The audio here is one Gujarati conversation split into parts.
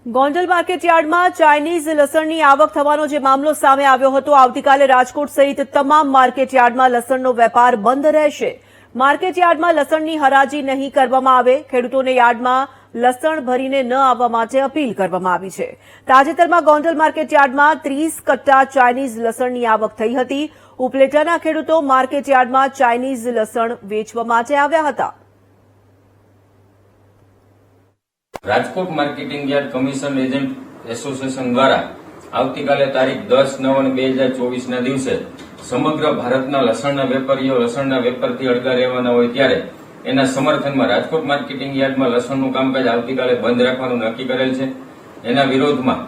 ગોંડલ માર્કેટયાર્ડમાં ચાઇનીઝ લસણની આવક થવાનો જે મામલો સામે આવ્યો હતો, આવતીકાલે રાજકોટ સહિત તમામ માર્કેટયાર્ડમાં લસણનો વેપાર બંધ રહેશે। માર્કેટયાર્ડમાં લસણની હરાજી નહીં કરવામાં આવે, ખેડૂતોને યાર્ડમાં લસણ ભરીને ન આવવા માટે અપીલ કરવામાં આવી છે। તાજેતરમાં ગોંડલ માર્કેટયાર્ડમાં 30 કટ્ટા ચાઇનીઝ લસણની આવક થઈ હતી। ઉપલેટાના ખેડૂતો માર્કેટયાર્ડમાં ચાઇનીઝ લસણ વેચવા માટે આવ્યા હતા। Rajkot marketing yard commission agent association દ્વારા આવતીકાલે તારીખ 10/9/2024 ના દિવસે સમગ્ર ભારતના લસણના વેપારીઓ લસણના વેપારથી અળગા રહેવાના હોય ત્યારે એના સમર્થનમાં રાજકોટ માર્કેટિંગ યાર્ડમાં લસણનું કામકાજ આવતીકાલે બંધ રાખવાનું નક્કી કરેલ છે। એના વિરોધમાં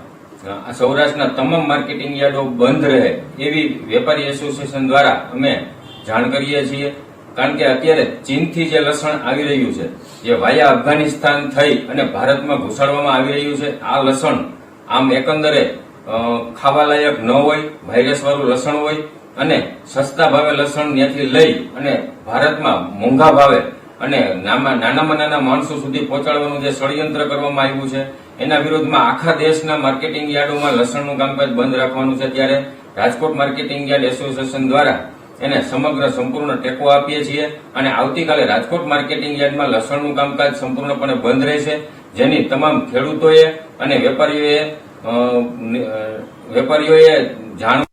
સૌરાષ્ટ્રના તમામ માર્કેટિંગ યાર્ડો બંધ રહે એવી વેપારી એસોસિએશન દ્વારા અમે જાણ કરીએ છીએ। કારણ કે અત્યારે ચીનથી જે લસણ આવી રહ્યું છે, જે વાયા અફઘાનિસ્તાન થઈ અને ભારતમાં ઘુસાડવામાં આવી રહ્યું છે, આ લસણ આમ એકંદરે ખાવાલાયક ન હોય, વાયરસવાળું લસણ હોય અને સસ્તા ભાવે લસણ ત્યાંથી લઈ અને ભારતમાં મોંઘા ભાવે અને નાનામાં નાના માણસો સુધી પહોંચાડવાનું જે ષડયંત્ર કરવામાં આવ્યું છે, એના વિરોધમાં આખા દેશના માર્કેટિંગ યાર્ડોમાં લસણનું કામકાજ બંધ રાખવાનું છે। ત્યારે રાજકોટ માર્કેટિંગ યાર્ડ એસોસિએશન દ્વારા એને સમગ્ર સંપૂર્ણ ટેકો આપીએ છીએ અને આવતીકાલે રાજકોટ માર્કેટિંગ યાર્ડમાં લસણનું કામકાજ સંપૂર્ણપણે બંધ રહેશે, જેની તમામ ખેડૂતોએ અને વેપારીઓએ જાણ